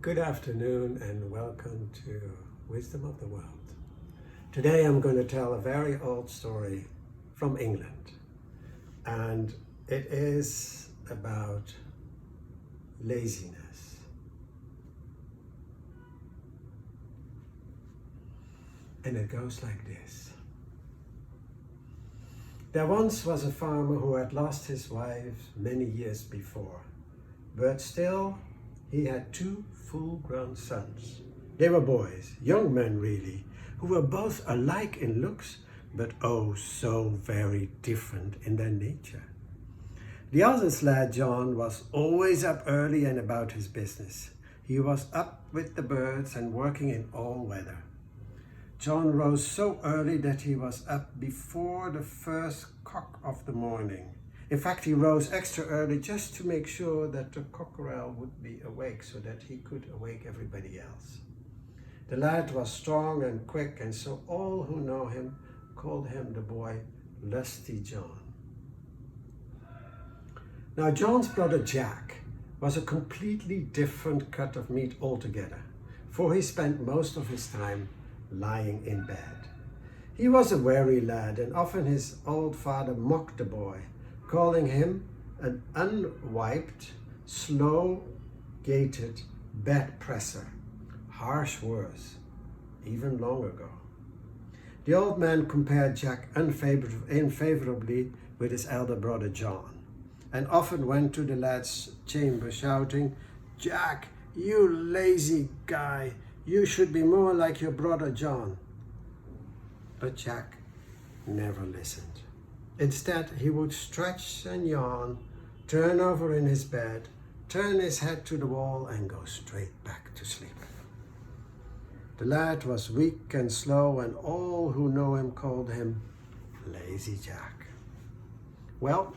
Good afternoon and welcome to Wisdom of the World. Today I'm going to tell a very old story from England, and it is about laziness. And it goes like this. There once was a farmer who had lost his wife many years before, but still he had two full-grown sons. They were boys, young men really, who were both alike in looks, but oh so very different in their nature. The eldest lad, John, was always up early and about his business. He was up with the birds and working in all weather. John rose so early that he was up before the first cock of the morning. In fact, he rose extra early just to make sure that the cockerel would be awake so that he could awake everybody else. The lad was strong and quick, and so all who know him called him the boy Lusty John. Now, John's brother Jack was a completely different cut of meat altogether, for he spent most of his time lying in bed. He was a wary lad, and often his old father mocked the boy, calling him an unwiped, slow-gaited bed presser. Harsh words, even long ago. The old man compared Jack unfavorably with his elder brother John, and often went to the lad's chamber shouting, "Jack, you lazy guy, you should be more like your brother John." But Jack never listened. Instead, he would stretch and yawn, turn over in his bed, turn his head to the wall, and go straight back to sleep. The lad was weak and slow, and all who know him called him Lazy Jack. Well,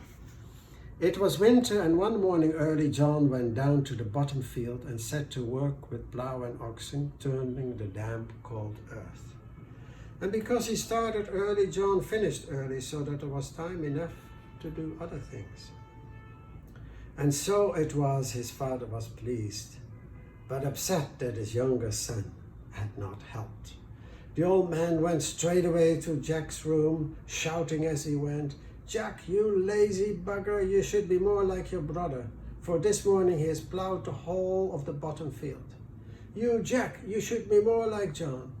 it was winter, and one morning early John went down to the bottom field and set to work with plough and oxen, turning the damp, cold earth. And because he started early, John finished early, so that there was time enough to do other things. And so it was his father was pleased, but upset that his younger son had not helped. The old man went straight away to Jack's room, shouting as he went, "Jack, you lazy bugger, you should be more like your brother, for this morning he has ploughed the whole of the bottom field. You, Jack, you should be more like John."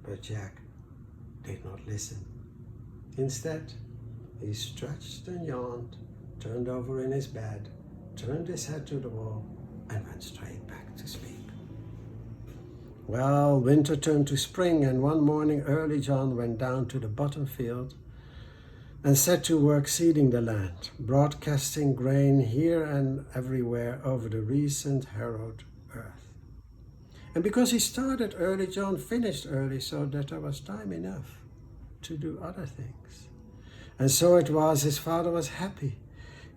But Jack did not listen. Instead, he stretched and yawned, turned over in his bed, turned his head to the wall, and went straight back to sleep. Well, winter turned to spring, and one morning early John went down to the bottom field and set to work seeding the land, broadcasting grain here and everywhere over the recent harrowed earth. And because he started early, John finished early, so that there was time enough to do other things. And so it was, his father was happy,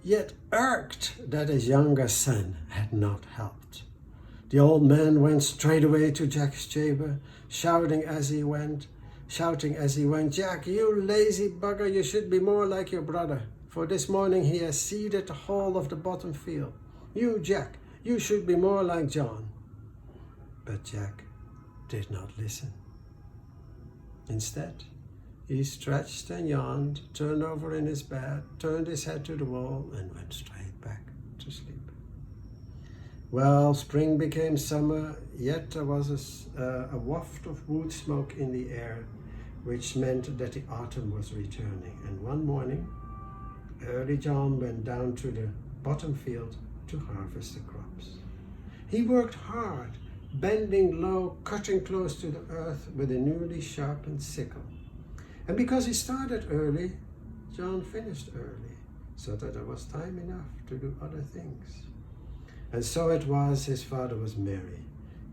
yet irked that his younger son had not helped. The old man went straight away to Jack's chamber, shouting as he went, "Jack, you lazy bugger, you should be more like your brother, for this morning he has seeded the whole of the bottom field. You, Jack, you should be more like John." But Jack did not listen. Instead, he stretched and yawned, turned over in his bed, turned his head to the wall, and went straight back to sleep. Well, spring became summer, yet there was a waft of wood smoke in the air, which meant that the autumn was returning. And one morning, early John went down to the bottom field to harvest the crops. He worked hard, bending low, cutting close to the earth with a newly sharpened sickle. And because he started early, John finished early, so that there was time enough to do other things. And so it was, his father was merry,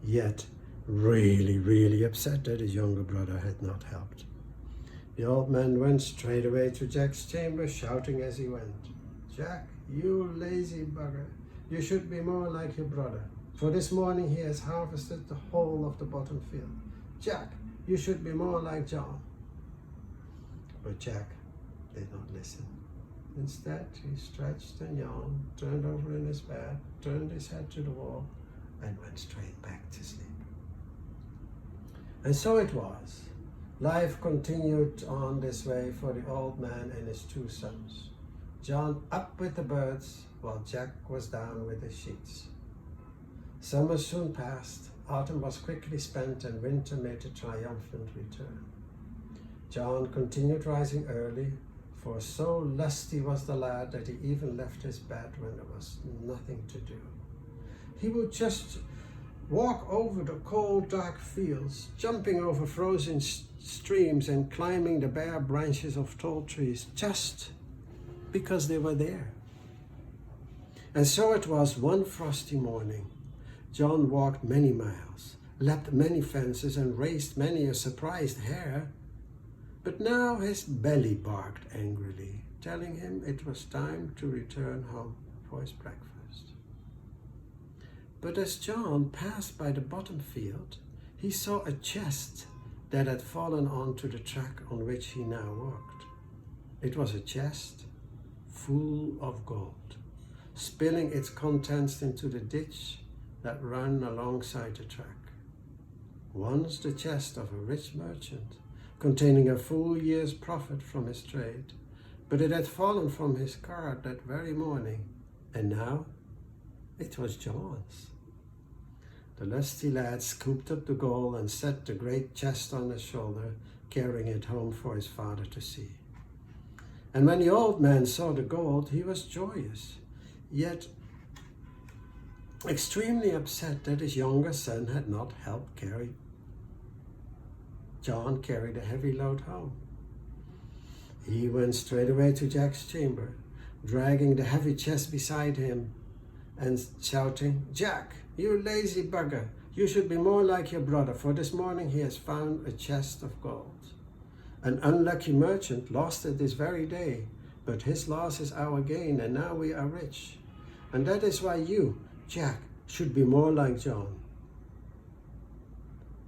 yet really upset that his younger brother had not helped. The old man went straight away to Jack's chamber, shouting as he went, "Jack, you lazy bugger, you should be more like your brother, for this morning he has harvested the whole of the bottom field. Jack, you should be more like John." But Jack did not listen. Instead, he stretched and yawned, turned over in his bed, turned his head to the wall, and went straight back to sleep. And so it was. Life continued on this way for the old man and his two sons. John up with the birds, while Jack was down with the sheets. Summer soon passed, autumn was quickly spent, and winter made a triumphant return. John continued rising early, for so lusty was the lad that he even left his bed when there was nothing to do. He would just walk over the cold, dark fields, jumping over frozen streams and climbing the bare branches of tall trees, just because they were there. And so it was one frosty morning. John walked many miles, leapt many fences, and raced many a surprised hare. But now his belly barked angrily, telling him it was time to return home for his breakfast. But as John passed by the bottom field, he saw a chest that had fallen onto the track on which he now walked. It was a chest full of gold, spilling its contents into the ditch that ran alongside the track. Once the chest of a rich merchant, containing a full year's profit from his trade, but it had fallen from his cart that very morning, and now it was John's. The lusty lad scooped up the gold and set the great chest on his shoulder, carrying it home for his father to see. And when the old man saw the gold, he was joyous, yet extremely upset that his younger son had not helped John carry the heavy load home. He went straight away to Jack's chamber, dragging the heavy chest beside him and shouting, "Jack, you lazy bugger, you should be more like your brother, for this morning he has found a chest of gold. An unlucky merchant lost it this very day, but his loss is our gain, and now we are rich. And that is why you, Jack, should be more like John."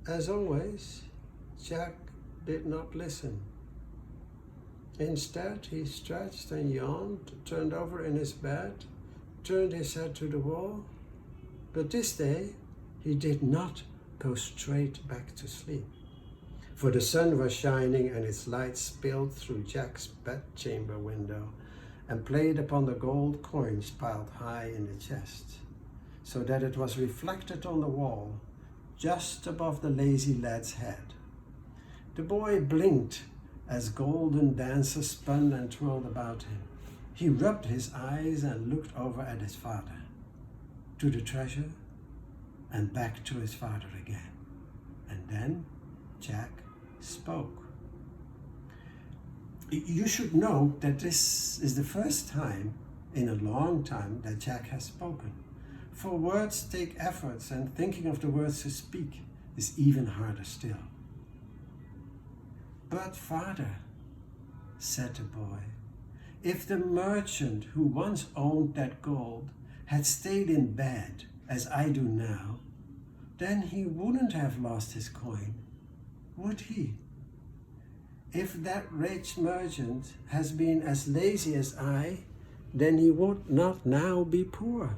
As always, Jack did not listen. Instead, he stretched and yawned, turned over in his bed, turned his head to the wall. But this day, he did not go straight back to sleep, for the sun was shining and its light spilled through Jack's bedchamber window and played upon the gold coins piled high in the chest, so that it was reflected on the wall just above the lazy lad's head. The boy blinked as golden dancers spun and twirled about him. He rubbed his eyes and looked over at his father, to the treasure, and back to his father again. And then Jack spoke. You should know that this is the first time in a long time that Jack has spoken. For words take efforts, and thinking of the words to speak is even harder still. "But father," said the boy, "if the merchant who once owned that gold had stayed in bed as I do now, then he wouldn't have lost his coin, would he? If that rich merchant has been as lazy as I, then he would not now be poor."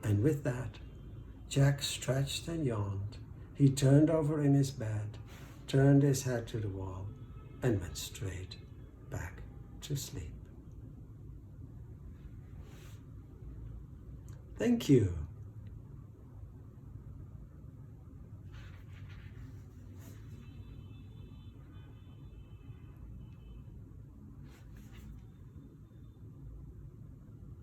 And with that, Jack stretched and yawned. He turned over in his bed, turned his head to the wall, and went straight back to sleep. Thank you.